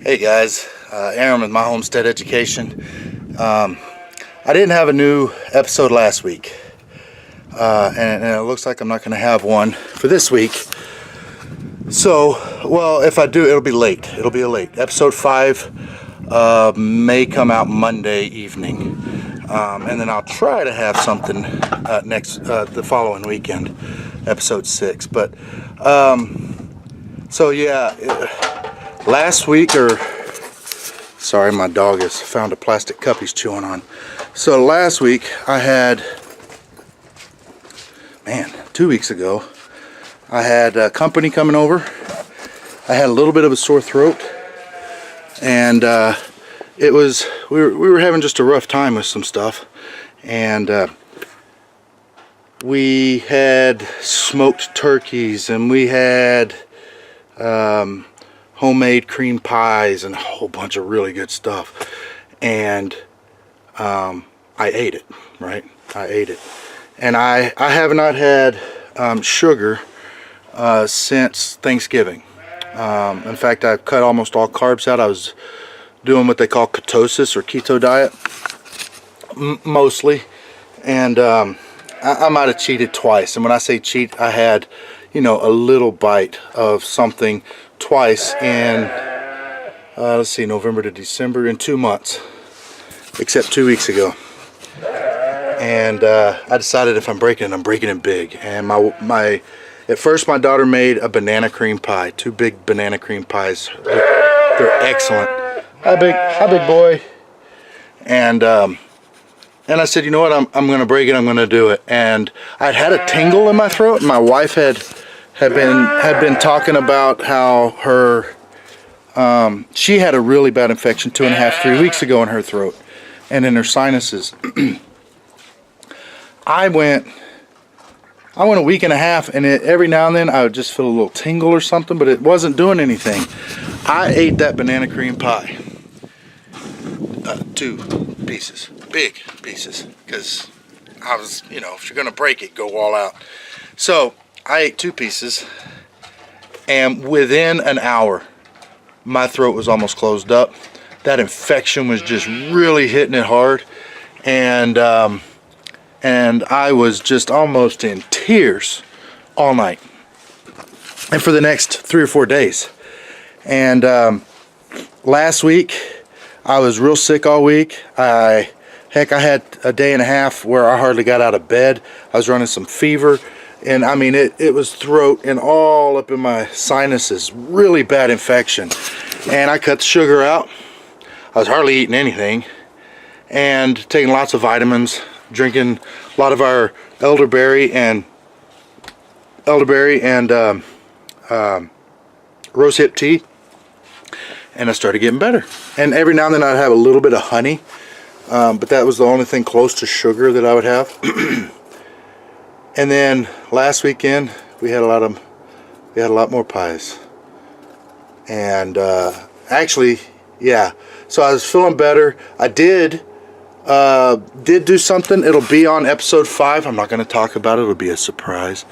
Hey guys, Aaron with My Homestead Education. I didn't have a new episode last week, and it looks like I'm not going to have one for this week. So, well, if I do, it'll be late. It'll be a late. Episode 5 may come out Monday evening, and then I'll try to have something the following weekend, episode 6. But so yeah. Last week, sorry, my dog has found a plastic cup he's chewing on. So last week I had, 2 weeks ago, I had company coming over. I had a little bit of a sore throat, and we were having just a rough time with some stuff, and we had smoked turkeys, and we had homemade cream pies and a whole bunch of really good stuff, and I ate it, right? I ate it, and I have not had sugar since Thanksgiving. In fact, I've cut almost all carbs out. I was doing what they call ketosis or keto diet, mostly, and I might have cheated twice. And when I say cheat, I had, a little bite of something twice in, let's see, November to December, in 2 months, except 2 weeks ago. And I decided if I'm breaking it big. And at first my daughter made a banana cream pie, 2 big banana cream pies. They're excellent. Hi big boy. And I said, you know what, I'm going to break it, I'm going to do it. And I'd had a tingle in my throat, and my wife had been talking about how she had a really bad infection 2.5-3 weeks ago in her throat and in her sinuses. I went a week and a half, and every now and then I would just feel a little tingle or something, but it wasn't doing anything. I ate that banana cream pie, 2 pieces, big pieces, because I was, if you're gonna break it, go all out. So I ate 2 pieces, and within an hour, my throat was almost closed up. That infection was just really hitting it hard, and I was just almost in tears all night, and for the next 3 or 4 days. And last week, I was real sick all week. I had a day and a half where I hardly got out of bed. I was running some fever. And I mean, it was throat and all up in my sinuses. Really bad infection. And I cut the sugar out. I was hardly eating anything. And taking lots of vitamins. Drinking a lot of our elderberry and rosehip tea. And I started getting better. And every now and then I'd have a little bit of honey. But that was the only thing close to sugar that I would have. And then last weekend we had a lot more pies, and actually, yeah. So I was feeling better. I did do something. It'll be on episode 5. I'm not going to talk about it. It'll be a surprise.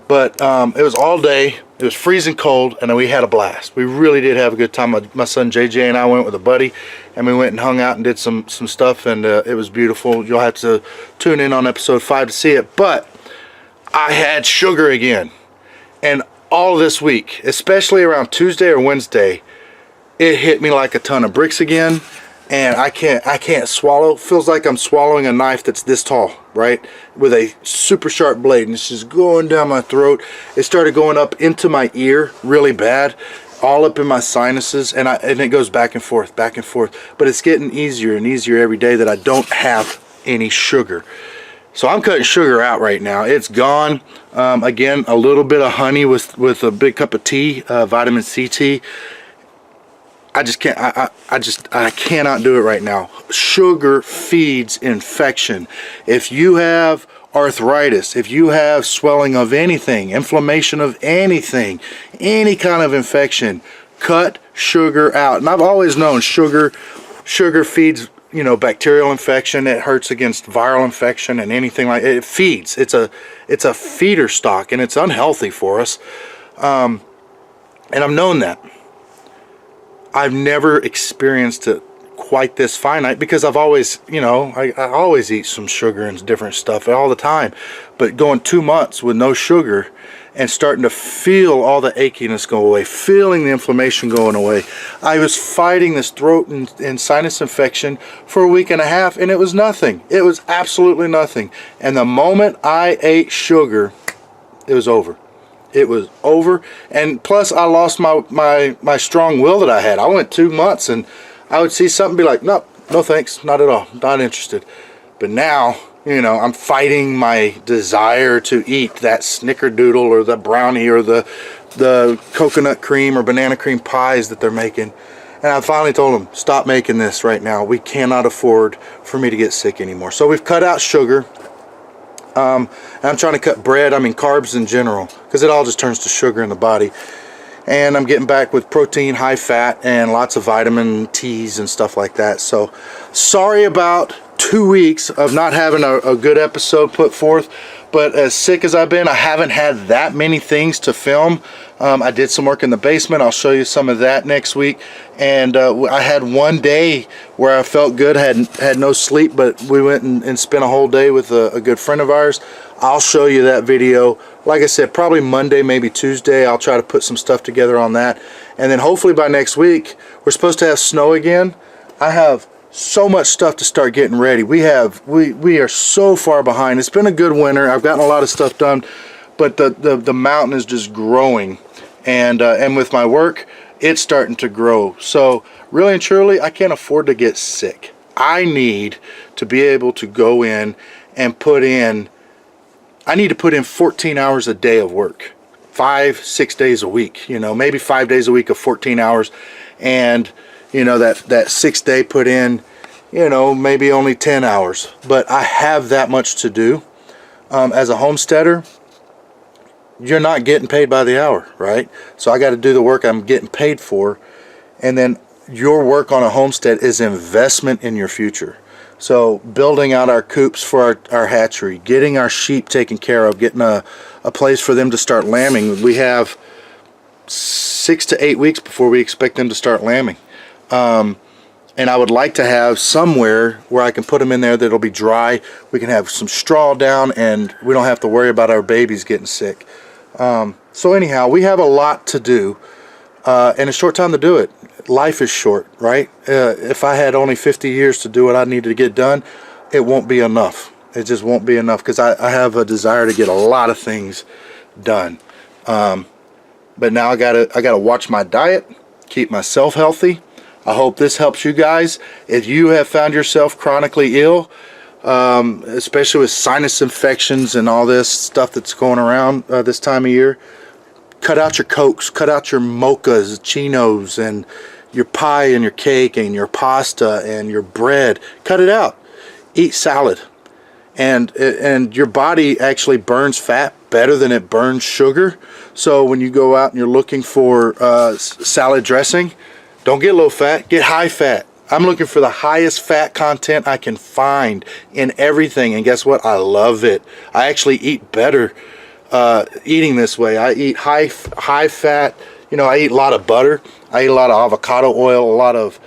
But it was all day. It was freezing cold, and we had a blast. We really did have a good time. My son JJ and I went with a buddy, and we went and hung out and did some stuff, and it was beautiful. You'll have to tune in on episode 5 to see it. But I had sugar again, and all this week, especially around Tuesday or Wednesday, it hit me like a ton of bricks again, and I can't swallow. It feels like I'm swallowing a knife that's this tall, right, with a super sharp blade, and it's just going down my throat. It started going up into my ear really bad, all up in my sinuses, and it goes back and forth, but it's getting easier and easier every day that I don't have any sugar. So I'm cutting sugar out right now. It's gone. Again, a little bit of honey with a big cup of tea, vitamin C tea. I just can't. I cannot do it right now. Sugar feeds infection. If you have arthritis, if you have swelling of anything, inflammation of anything, any kind of infection, cut sugar out. And I've always known sugar feeds, bacterial infection. It hurts against viral infection and anything like it. It feeds. It's a feeder stock, and it's unhealthy for us. And I've known that. I've never experienced it quite this finite, because I've always, I always eat some sugar and different stuff all the time. But going 2 months with no sugar and starting to feel all the achiness go away, feeling the inflammation going away. I was fighting this throat and sinus infection for a week and a half, and it was nothing. It was absolutely nothing. And the moment I ate sugar, it was over. It was over. And plus, I lost my strong will that I had. I went 2 months and I would see something, be like, nope, no thanks, not at all, not interested. But now, I'm fighting my desire to eat that snickerdoodle or the brownie or the coconut cream or banana cream pies that they're making. And I finally told them, stop making this right now. We cannot afford for me to get sick anymore. So we've cut out sugar. And I'm trying to cut bread, carbs in general, because it all just turns to sugar in the body. And I'm getting back with protein, high fat, and lots of vitamin T's and stuff like that. So sorry about 2 weeks of not having a good episode put forth, but as sick as I've been, I haven't had that many things to film. I did some work in the basement. I'll show you some of that next week. And I had one day where I felt good, had no sleep, but we went and spent a whole day with a good friend of ours. I'll show you that video. Like I said, probably Monday, maybe Tuesday. I'll try to put some stuff together on that. And then hopefully by next week, we're supposed to have snow again. I have so much stuff to start getting ready. We are so far behind. It's been a good winter. I've gotten a lot of stuff done, but the mountain is just growing. And with my work, it's starting to grow. So really and truly, I can't afford to get sick. I need to be able to go in and I need to put in 14 hours a day of work, 5-6 days a week, maybe 5 days a week of 14 hours. And, that 6 day put in, maybe only 10 hours, but I have that much to do. As a homesteader, you're not getting paid by the hour, right? So I got to do the work I'm getting paid for. And then your work on a homestead is investment in your future. So building out our coops for our hatchery, getting our sheep taken care of, getting a place for them to start lambing. We have 6 to 8 weeks before we expect them to start lambing. And I would like to have somewhere where I can put them in there that'll be dry. We can have some straw down and we don't have to worry about our babies getting sick. So anyhow, we have a lot to do and a short time to do it. Life is short, right? If I had only 50 years to do what I needed to get done, it won't be enough. It just won't be enough, because I have a desire to get a lot of things done. But now I gotta watch my diet, keep myself healthy. I hope this helps you guys. If you have found yourself chronically ill, especially with sinus infections and all this stuff that's going around this time of year, cut out your Cokes, cut out your mochas, chinos, and your pie and your cake and your pasta and your bread. Cut it out. Eat salad. And your body actually burns fat better than it burns sugar. So when you go out and you're looking for salad dressing, don't get low fat, get high fat. I'm looking for the highest fat content I can find in everything. And guess what? I love it. I actually eat better eating this way. I eat high fat. I eat a lot of butter. I eat a lot of avocado oil, a lot of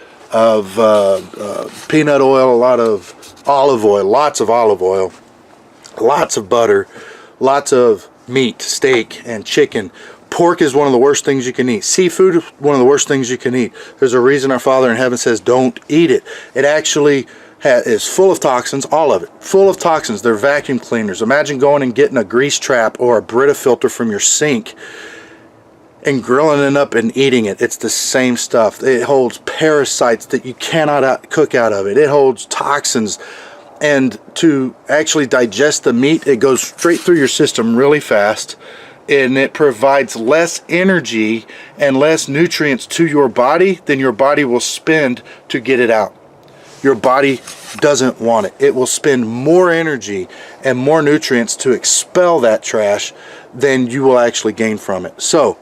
peanut oil, a lot of olive oil, lots of olive oil, lots of butter, lots of meat, steak, and chicken. Pork is one of the worst things you can eat. Seafood is one of the worst things you can eat. There's a reason our Father in heaven says don't eat it. It actually is full of toxins, all of it. Full of toxins. They're vacuum cleaners. Imagine going and getting a grease trap or a Brita filter from your sink and grilling it up and eating it. It's the same stuff. It holds parasites that you cannot cook out of it. It holds toxins. And to actually digest the meat, it goes straight through your system really fast. And it provides less energy and less nutrients to your body than your body will spend to get it out. Your body doesn't want it. It will spend more energy and more nutrients to expel that trash than you will actually gain from it. So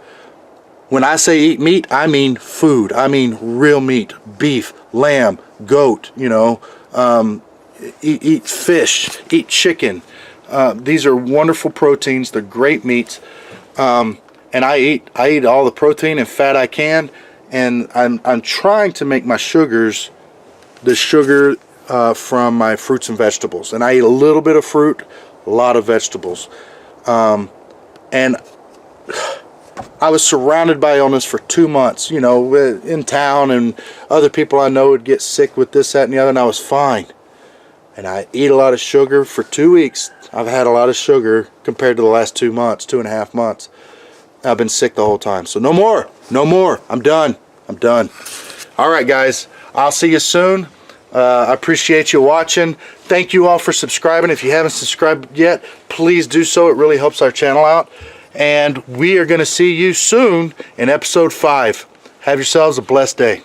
when I say eat meat, I mean food. I mean real meat, beef, lamb, goat, eat fish, eat chicken. These are wonderful proteins. They're great meats. And I eat all the protein and fat I can. and I'm trying to make my sugars the sugar from my fruits and vegetables. And I eat a little bit of fruit, a lot of vegetables. And I was surrounded by illness for 2 months, you know, in town, and other people I know would get sick with this, that, and the other, and I was fine. And I eat a lot of sugar for 2 weeks. I've had a lot of sugar compared to the last 2 months, 2.5 months. I've been sick the whole time. So no more, no more. I'm done. I'm done. All right, guys. I'll see you soon. I appreciate you watching. Thank you all for subscribing. If you haven't subscribed yet, please do so. It really helps our channel out. And we are going to see you soon in episode 5. Have yourselves a blessed day.